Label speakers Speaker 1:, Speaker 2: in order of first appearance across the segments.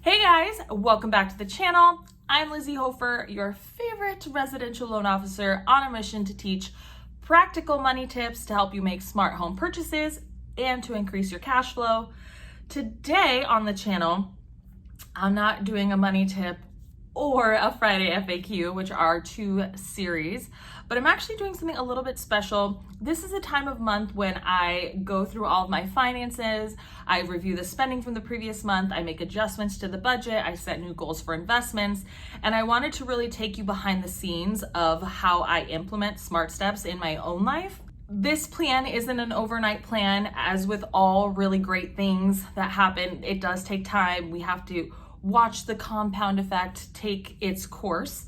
Speaker 1: Hey guys, welcome back to the channel. I'm Lizy Hoeffer, your favorite residential loan officer on a mission to teach practical money tips to help you make smart home purchases and to increase your cash flow. Today on the channel, I'm not doing a money tip or a Friday FAQ, which are two series, but I'm actually doing something a little bit special. This is a time of month when I go through all of my finances, I review the spending from the previous month, I make adjustments to the budget, I set new goals for investments, and I wanted to really take you behind the scenes of how I implement smart steps in my own life. This plan isn't an overnight plan. As with all really great things that happen, it does take time. We have to watch the compound effect take its course.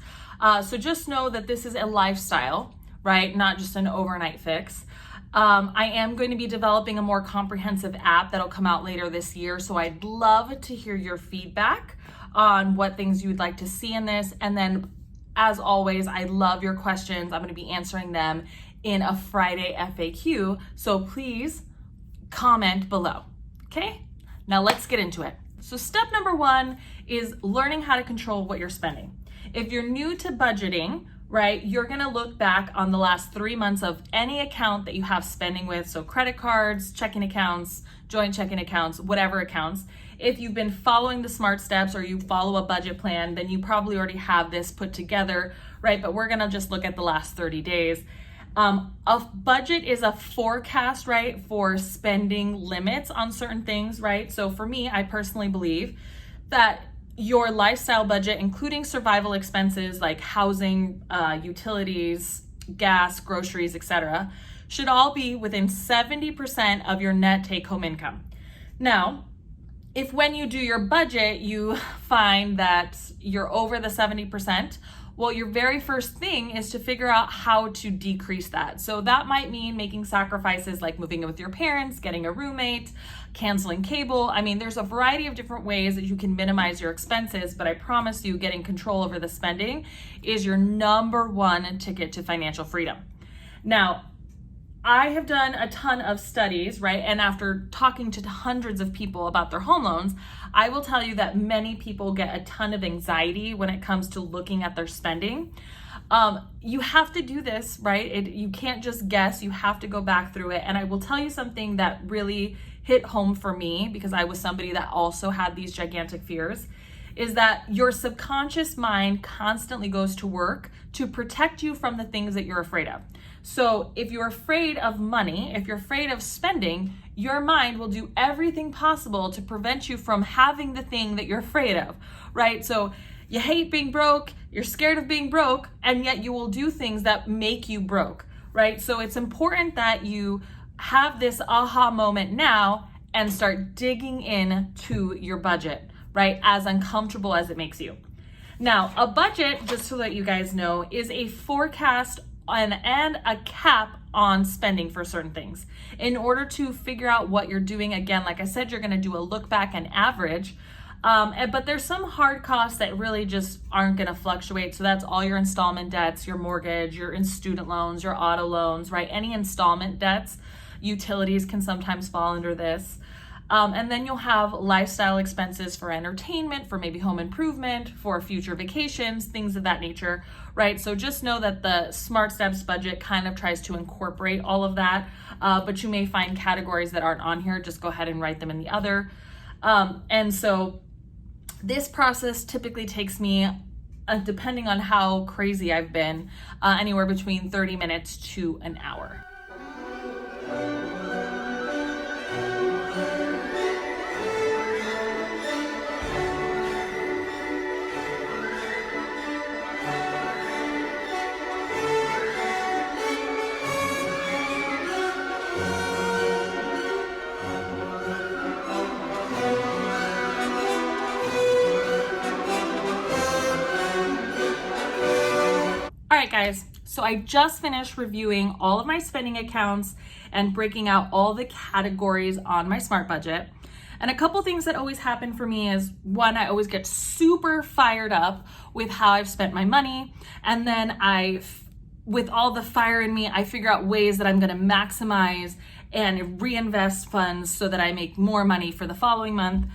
Speaker 1: So just know that this is a lifestyle, right? Not just an overnight fix. I am going to be developing a more comprehensive app that'll come out later this year. So I'd love to hear your feedback on what things you would like to see in this. And then as always, I love your questions. I'm going to be answering them in a Friday FAQ. So please comment below. Okay, now let's get into it. So step number one is learning how to control what you're spending. If you're new to budgeting, right, you're gonna look back on the last 3 months of any account that you have spending with, so credit cards, checking accounts, joint checking accounts, whatever accounts. If you've been following the smart steps or you follow a budget plan, then you probably already have this put together, right? But we're gonna just look at the last 30 days. A budget is a forecast, right, for spending limits on certain things, right? So for me, I personally believe that your lifestyle budget, including survival expenses like housing, utilities, gas, groceries, etc., should all be within 70% of your net take-home income. Now, if when you do your budget, you find that you're over the 70%, well, your very first thing is to figure out how to decrease that. So that might mean making sacrifices like moving in with your parents, getting a roommate, canceling cable. I mean, there's a variety of different ways that you can minimize your expenses, but I promise you getting control over the spending is your number one ticket to financial freedom. Now, I have done a ton of studies, right? And after talking to hundreds of people about their home loans, I will tell you that many people get a ton of anxiety when it comes to looking at their spending. You have to do this, right? You can't just guess, you have to go back through it. And I will tell you something that really hit home for me, because I was somebody that also had these gigantic fears, is that your subconscious mind constantly goes to work to protect you from the things that you're afraid of. So if you're afraid of money, if you're afraid of spending, your mind will do everything possible to prevent you from having the thing that you're afraid of, right? So you hate being broke, you're scared of being broke, and yet you will do things that make you broke, right? So it's important that you have this aha moment now and start digging into your budget, right? As uncomfortable as it makes you. Now, a budget, just so that you guys know, is a forecast and a cap on spending for certain things. In order to figure out what you're doing, again, like I said, you're gonna do a look back and average, but there's some hard costs that really just aren't gonna fluctuate. So that's all your installment debts, your mortgage, your student loans, your auto loans, right? Any installment debts, utilities can sometimes fall under this. And then you'll have lifestyle expenses for entertainment, for maybe home improvement, for future vacations, things of that nature, right? So just know that the Smart Steps budget kind of tries to incorporate all of that, but you may find categories that aren't on here. Just go ahead and write them in the other. And so this process typically takes me, depending on how crazy I've been, anywhere between 30 minutes to an hour. All right, guys, so I just finished reviewing all of my spending accounts and breaking out all the categories on my smart budget. And a couple things that always happen for me is, one, I always get super fired up with how I've spent my money. And then with all the fire in me, I figure out ways that I'm gonna maximize and reinvest funds so that I make more money for the following month.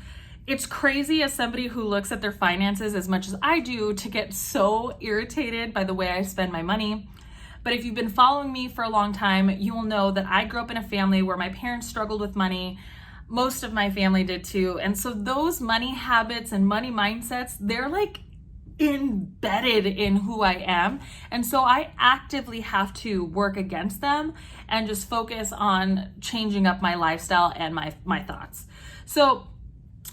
Speaker 1: It's crazy as somebody who looks at their finances as much as I do to get so irritated by the way I spend my money. But if you've been following me for a long time, you will know that I grew up in a family where my parents struggled with money. Most of my family did too. And so those money habits and money mindsets, they're like embedded in who I am. And so I actively have to work against them and just focus on changing up my lifestyle and my thoughts. So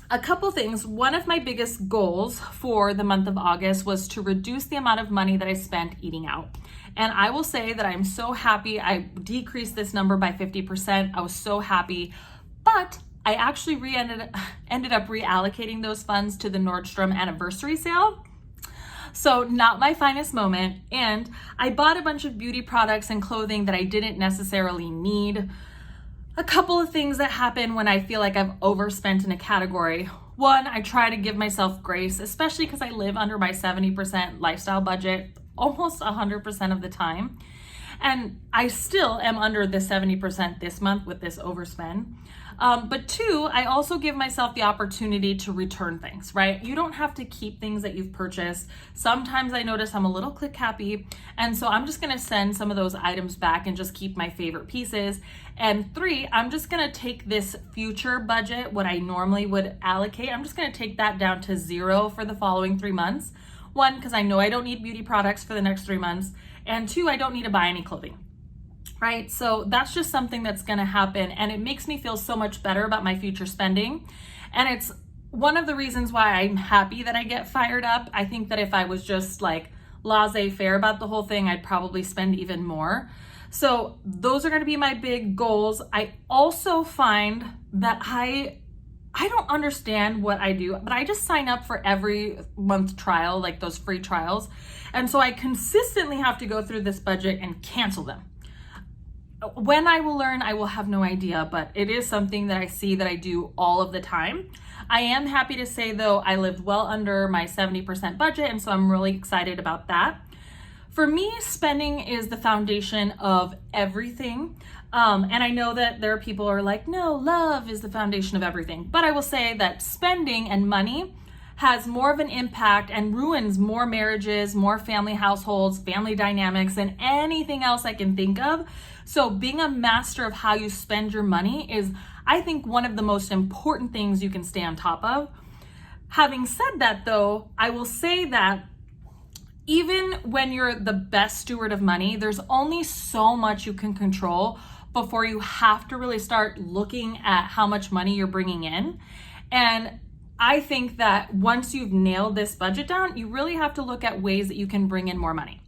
Speaker 1: a couple things. One of my biggest goals for the month of August was to reduce the amount of money that I spent eating out. And I will say that I'm so happy I decreased this number by 50%. I was so happy, but I actually ended up reallocating those funds to the Nordstrom anniversary sale. So not my finest moment. And I bought a bunch of beauty products and clothing that I didn't necessarily need. A couple of things that happen when I feel like I've overspent in a category. One, I try to give myself grace, especially because I live under my 70% lifestyle budget almost 100% of the time. And I still am under the 70% this month with this overspend. But two, I also give myself the opportunity to return things, right? You don't have to keep things that you've purchased. Sometimes I notice I'm a little click happy. And so I'm just gonna send some of those items back and just keep my favorite pieces. And three, I'm just gonna take this future budget, what I normally would allocate, I'm just gonna take that down to 0 for the following 3 months. One, because I know I don't need beauty products for the next 3 months. And two, I don't need to buy any clothing. Right? So that's just something that's going to happen, and it makes me feel so much better about my future spending. And it's one of the reasons why I'm happy that I get fired up. I think that if I was just like laissez-faire about the whole thing, I'd probably spend even more. So those are going to be my big goals. I also find that I don't understand what I do, but I just sign up for every month trial, like those free trials. And so I consistently have to go through this budget and cancel them. When I will learn, I will have no idea, but it is something that I see that I do all of the time. I am happy to say though, I lived well under my 70% budget, and so I'm really excited about that. For me, spending is the foundation of everything. And I know that there are people who are like, no, love is the foundation of everything. But I will say that spending and money has more of an impact and ruins more marriages, more family households, family dynamics than anything else I can think of. So being a master of how you spend your money is, I think, one of the most important things you can stay on top of. Having said that though, I will say that even when you're the best steward of money, there's only so much you can control before you have to really start looking at how much money you're bringing in. And I think that once you've nailed this budget down, you really have to look at ways that you can bring in more money.